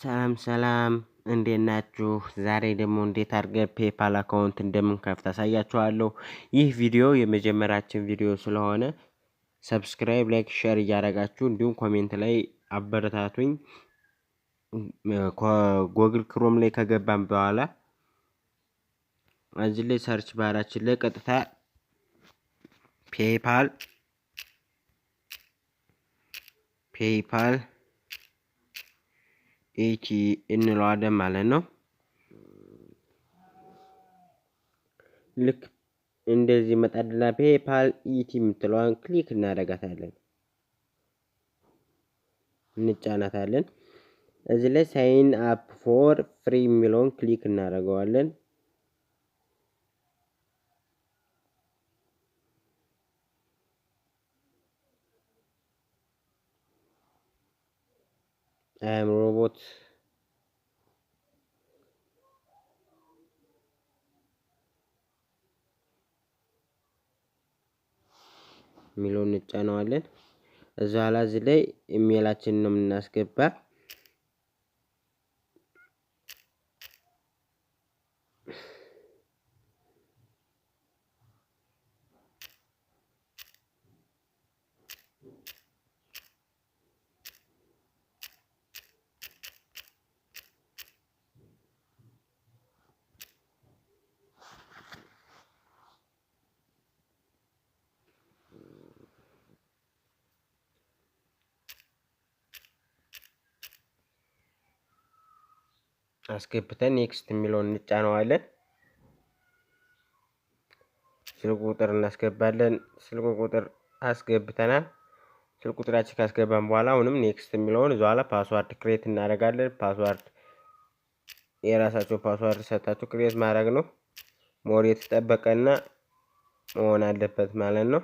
ሰላም ሰላም እንዴት ናችሁ? ዛሬ ደግሞ እንዴት አድርገን ፔፓል አካውንት እንደምንከፍት አሳያችኋለሁ። ይህ ቪዲዮ የመጀመሪያችን ቪዲዮ ስለሆነ ሰብስክራይብ፣ ላይክ፣ ሼር እያደረጋችሁ እንዲሁም ኮሜንት ላይ አበረታቱኝ። ጎግል ክሮም ላይ ከገባን በኋላ እዚህ ላይ ሰርች ባራችን ላይ ቀጥታ ፔይፓል ኢቲ እንለዋለን ማለት ነው። ልክ እንደዚህ መጣልና ፔይፓል ኢቲ የምትለዋን ክሊክ እናደርጋታለን፣ እንጫናታለን። እዚህ ላይ ሳይን አፕ ፎር ፍሪ የሚለውን ክሊክ እናደርገዋለን። ሮቦት የሚለውን እንጫነዋለን። እዛ ላይ እዚህ ላይ ኢሜላችንን ነው የምናስገባ። አስገብተን ኔክስት የሚለውን እንጫነዋለን። ስልክ ቁጥር እናስገባለን። ስልክ ቁጥር አስገብተናል። ስልክ ቁጥራችን ካስገባን በኋላ አሁንም ኔክስት የሚለውን እዛው ላይ ፓስዋርድ ክሬት እናደርጋለን። ፓስዋርድ የራሳቸው ፓስዋርድ ሰጣችሁ ክሬት ማድረግ ነው። ሞር የተጠበቀና መሆን አለበት ማለት ነው።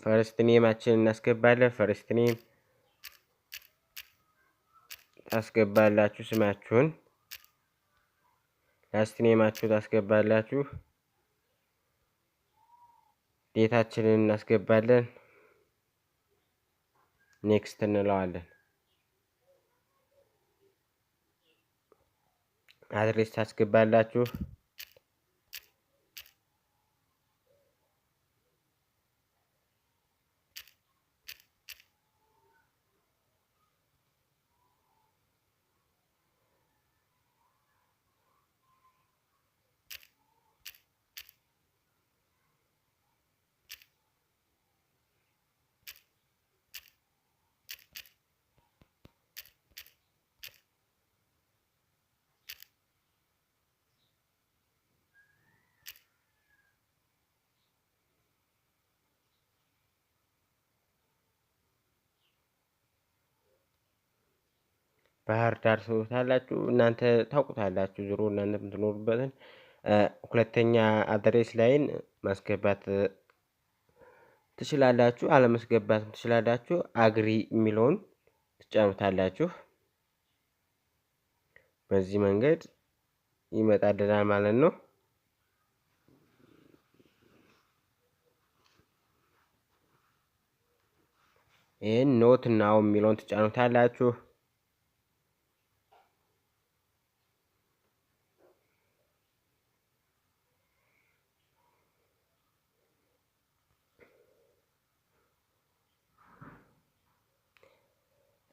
ፈርስት ኔማችንን እናስገባለን። ፈርስት ኔም ታስገባላችሁ፣ ስማችሁን። ላስት ኔማችሁ ታስገባላችሁ። ዴታችንን እናስገባለን። ኔክስት እንለዋለን። አድሬስ ታስገባላችሁ። ባህር ዳር ትሉታላችሁ፣ እናንተ ታውቁታላችሁ። ዙሮ እናንተ የምትኖሩበትን ሁለተኛ አድሬስ ላይን ማስገባት ትችላላችሁ፣ አለመስገባት ትችላላችሁ። አግሪ የሚለውን ትጫኑታላችሁ። በዚህ መንገድ ይመጣልናል ማለት ነው። ይህን ኖት ናው የሚለውን ትጫኑታላችሁ።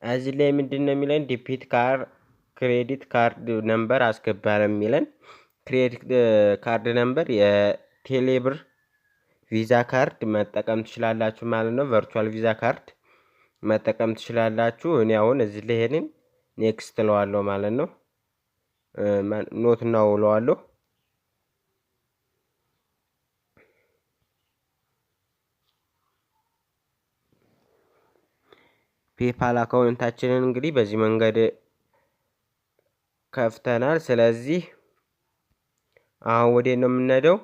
እዚህ ላይ ምንድነው የሚለን? ዲፒት ክሬዲት ካርድ ነምበር አስገባለ የሚለን። ክሬዲት ካርድ ነምበር የቴሌብር ቪዛ ካርድ መጠቀም ትችላላችሁ ማለት ነው። ቨርቹዋል ቪዛ ካርድ መጠቀም ትችላላችሁ። እኔ አሁን እዚህ ላይ ይሄንን ኔክስት እለዋለሁ ማለት ነው። ኖት ነው እለዋለሁ። ፔፓል አካውንታችንን እንግዲህ በዚህ መንገድ ከፍተናል። ስለዚህ አሁን ወዴት ነው የምንሄደው?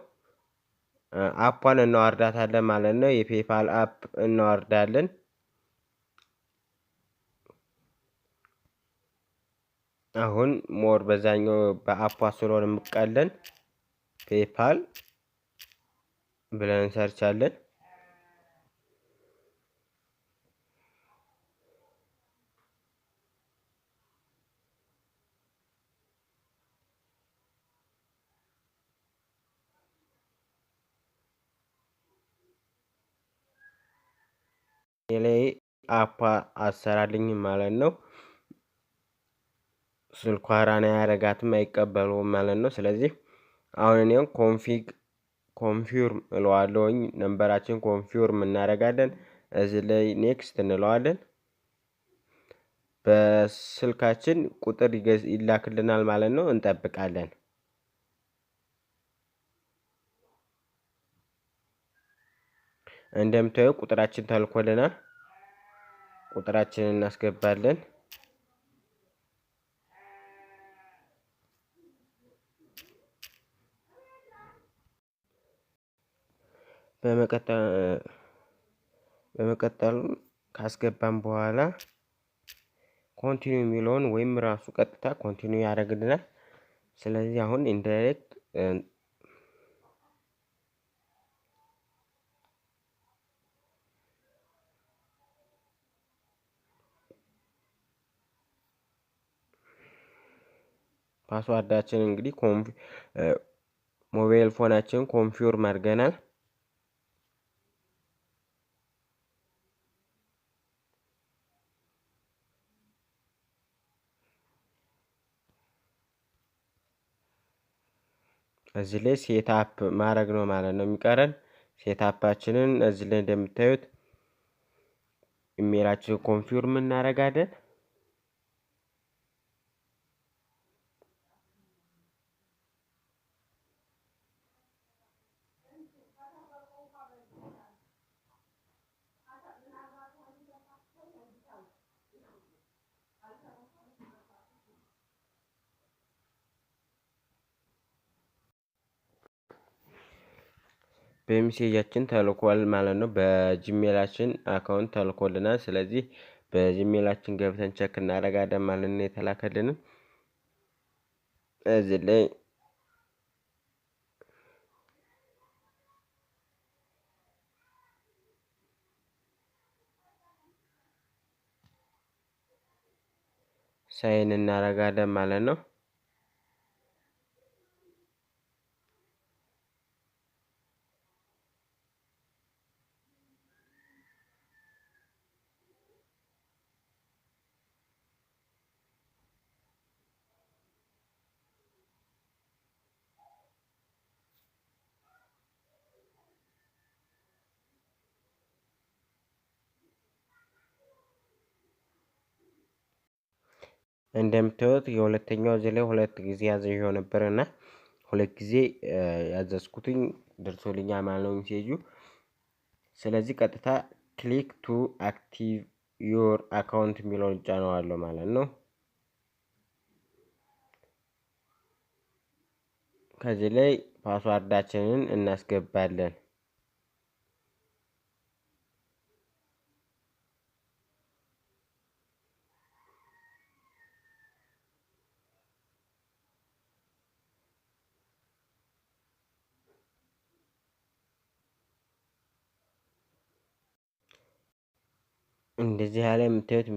አፓን እናወርዳታለን ማለት ነው። የፔፓል አፕ እናወርዳለን። አሁን ሞር በዛኛው በአፓ ስለሆነ የምቀለን ፔፓል ብለን እንሰርቻለን። ላይ አፓ አሰራልኝ ማለት ነው። ስልኳ ራን አያረጋትም አይቀበለውም ማለት ነው። ስለዚህ አሁን እኔም ኮንፊርም እለዋለሁኝ። ነምበራችን ኮንፊርም እናደርጋለን። እዚህ ላይ ኔክስት እንለዋለን። በስልካችን ቁጥር ይላክልናል ማለት ነው። እንጠብቃለን። እንደምታዩ ቁጥራችን ተልኮልናል። ቁጥራችንን እናስገባለን። በመቀጠል ካስገባን በኋላ ኮንቲኒው የሚለውን ወይም ራሱ ቀጥታ ኮንቲኒው ያደርግልናል። ስለዚህ አሁን ኢንዳይሬክት ፓስዋርዳችን እንግዲህ ሞባይል ፎናችን ኮንፊርም አድርገናል። እዚህ ላይ ሴት አፕ ማድረግ ነው ማለት ነው የሚቀረን። ሴት አፓችንን እዚህ ላይ እንደምታዩት ኢሜላችን ኮንፊርም እናደርጋለን። በሜሴጃችን ተልኳል ማለት ነው። በጂሜላችን አካውንት ተልኮልናል። ስለዚህ በጂሜላችን ገብተን ቸክ እናደርጋለን ማለት ነው የተላከልንን። እዚህ ላይ ሳይን እናደርጋለን ማለት ነው። እንደምታዩት የሁለተኛው እዚህ ላይ 2 ጊዜ ያዘው ነበርና 2 ጊዜ ያዘዝኩትኝ ደርሶልኛል ማለት ነው ሜሴጁ። ስለዚህ ቀጥታ ክሊክ ቱ አክቲቭ ዮር አካውንት የሚለውን ጫነዋለሁ ማለት ነው። ከዚህ ላይ ፓስዋርዳችንን እናስገባለን። እንደዚህ ያለ የምታዩት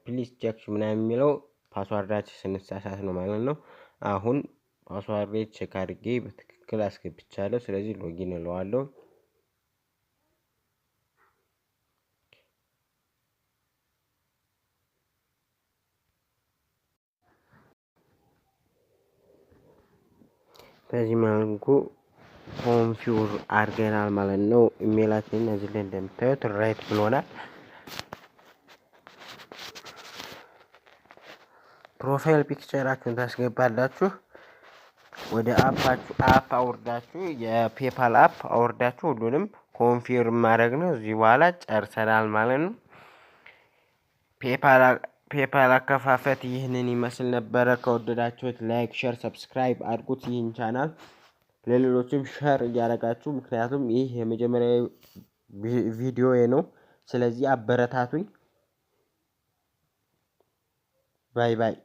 ፕሊዝ ቼክ ምናምን የሚለው ፓስዋርዳችን ስንሳሳት ነው ማለት ነው። አሁን ፓስዋርድ ቼክ አድርጌ በትክክል አስገብቻለሁ። ስለዚህ ሎጊን እለዋለሁ። በዚህ መልኩ ኮንፊውር አድርገናል ማለት ነው። ኢሜላችንን እዚህ ላይ እንደምታዩት ራይት ብሎናል። ፕሮፋይል ፒክቸራችሁን ታስገባላችሁ። ወደ አፕ አውርዳችሁ የፔፓል አፕ አውርዳችሁ ሁሉንም ኮንፊርም ማድረግ ነው። እዚህ በኋላ ጨርሰናል ማለት ነው። ፔፓል አከፋፈት ይህንን ይመስል ነበረ። ከወደዳችሁት ላይክ፣ ሼር፣ ሰብስክራይብ አድርጉት ይህን ቻናል ለሌሎችም ሼር እያደረጋችሁ፣ ምክንያቱም ይህ የመጀመሪያ ቪዲዮዬ ነው። ስለዚህ አበረታቱኝ። ባይ ባይ።